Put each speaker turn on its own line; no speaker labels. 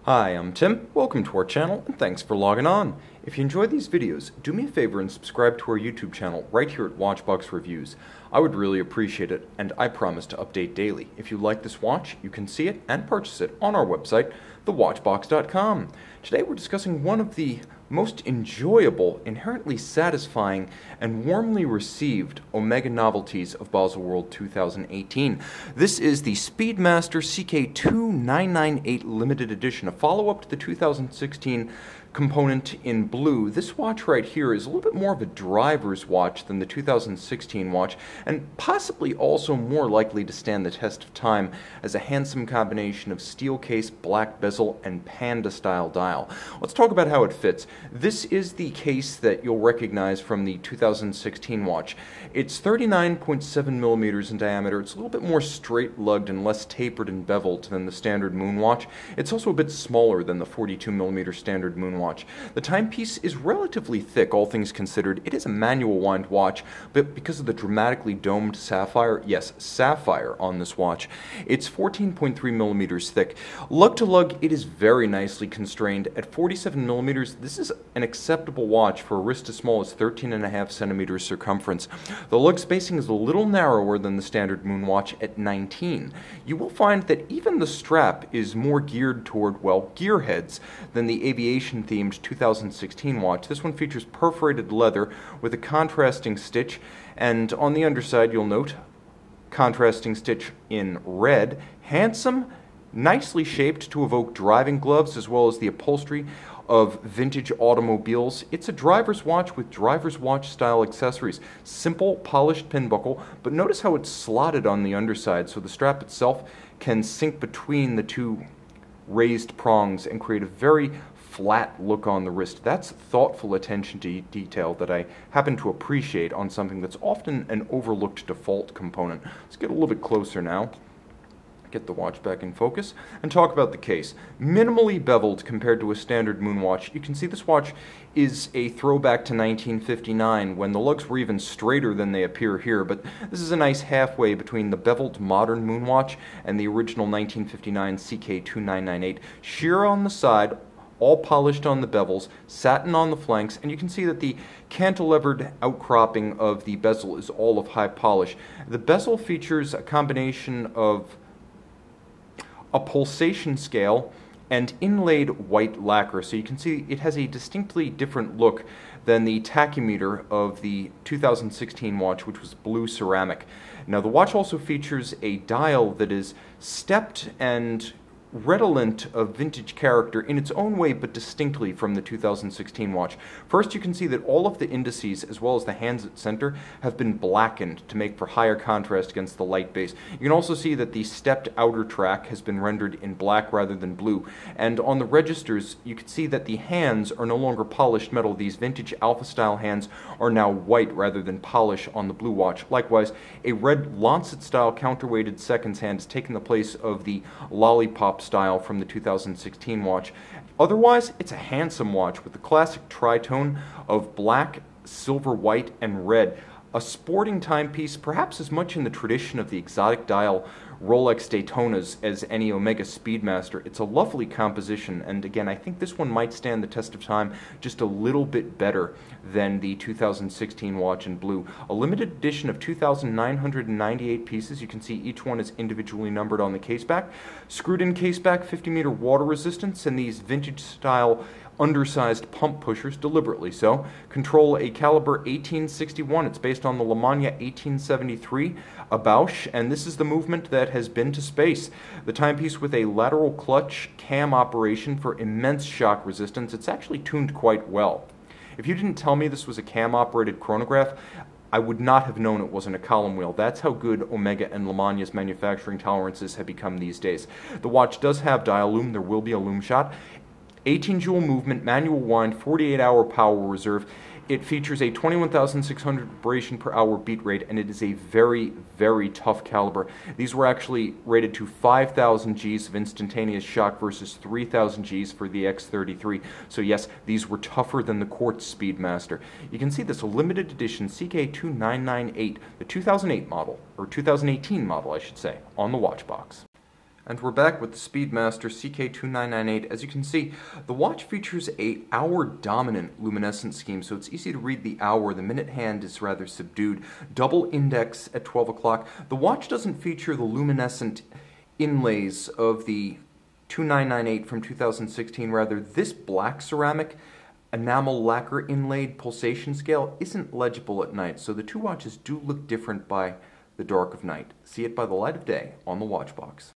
Hi, I'm Tim. Welcome to our channel, and thanks for logging on. If you enjoy these videos, do me a favor and subscribe to our YouTube channel right here at Watchbox Reviews. I would really appreciate it, and I promise to update daily. If you like this watch, you can see it and purchase it on our website, thewatchbox.com. Today we're discussing one of the most enjoyable, inherently satisfying, and warmly received Omega novelties of Baselworld 2018. This is the Speedmaster CK2998 limited edition, a follow-up to the 2016 component in blue. This watch right here is a little bit more of a driver's watch than the 2016 watch, and possibly also more likely to stand the test of time as a handsome combination of steel case, black bezel, and Panda style dial. Let's talk about how it fits. This is the case that you'll recognize from the 2016 watch. It's 39.7 millimeters in diameter. It's a little bit more straight lugged and less tapered and beveled than the standard Moonwatch. It's also a bit smaller than the 42 millimeter standard Moonwatch. The timepiece is relatively thick, all things considered. It is a manual wind watch, but because of the dramatically domed sapphire, yes, sapphire on this watch, it's 14.3 millimeters thick. Lug-to-lug, it is very nicely constrained. At 47 millimeters, this is an acceptable watch for a wrist as small as 13.5 centimeters circumference. The lug spacing is a little narrower than the standard Moonwatch at 19. You will find that even the strap is more geared toward, well, gearheads than the aviation-themed 2016 watch. This one features perforated leather with a contrasting stitch, and on the underside you'll note contrasting stitch in red. Handsome, nicely shaped to evoke driving gloves as well as the upholstery of vintage automobiles. It's a driver's watch with driver's watch style accessories. Simple polished pin buckle, but notice how it's slotted on the underside so the strap itself can sink between the two raised prongs and create a very flat look on the wrist. That's thoughtful attention to detail that I happen to appreciate on something that's often an overlooked default component. Let's get a little bit closer now. Get the watch back in focus and talk about the case. Minimally beveled compared to a standard Moonwatch. You can see this watch is a throwback to 1959 when the lugs were even straighter than they appear here, but this is a nice halfway between the beveled modern Moonwatch and the original 1959 CK2998. Sheer on the side, all polished on the bevels, satin on the flanks, and you can see that the cantilevered outcropping of the bezel is all of high polish. The bezel features a combination of a pulsation scale and inlaid white lacquer, so you can see it has a distinctly different look than the tachymeter of the 2016 watch, which was blue ceramic. Now the watch also features a dial that is stepped and redolent of vintage character in its own way, but distinctly from the 2016 watch. First, you can see that all of the indices, as well as the hands at center, have been blackened to make for higher contrast against the light base. You can also see that the stepped outer track has been rendered in black rather than blue. And on the registers, you can see that the hands are no longer polished metal. These vintage alpha-style hands are now white rather than polish on the blue watch. Likewise, a red lancet-style counterweighted seconds hand has taken the place of the lollipop style from the 2016 watch. Otherwise, it's a handsome watch with the classic tritone of black, silver, white, and red. A sporting timepiece, perhaps as much in the tradition of the exotic dial Rolex Daytonas as any Omega Speedmaster. It's a lovely composition, and again, I think this one might stand the test of time just a little bit better than the 2016 watch in blue. A limited edition of 2,998 pieces. You can see each one is individually numbered on the caseback. Screwed-in caseback, 50-meter water resistance, and these vintage-style undersized pump pushers, deliberately so. Control a caliber 1861. It's based on the Lemania 1873, a Bausch, and this is the movement that has been to space. The timepiece with a lateral clutch cam operation for immense shock resistance. It's actually tuned quite well. If you didn't tell me this was a cam-operated chronograph, I would not have known it wasn't a column wheel. That's how good Omega and Lemania's manufacturing tolerances have become these days. The watch does have dial loom. There will be a loom shot. 18 joule movement, manual wind, 48-hour power reserve. It features a 21,600 vibration per hour beat rate, and it is a very, very tough caliber. These were actually rated to 5,000 Gs of instantaneous shock versus 3,000 Gs for the X33. So yes, these were tougher than the Quartz Speedmaster. You can see this limited edition CK2998, the 2008 model, or 2018 model I should say, on the watch box. And we're back with the Speedmaster CK2998. As you can see, the watch features a hour-dominant luminescent scheme, so it's easy to read the hour. The minute hand is rather subdued. Double index at 12 o'clock. The watch doesn't feature the luminescent inlays of the 2998 from 2016. Rather, this black ceramic enamel lacquer inlaid pulsation scale isn't legible at night, so the two watches do look different by the dark of night. See it by the light of day on the watch box.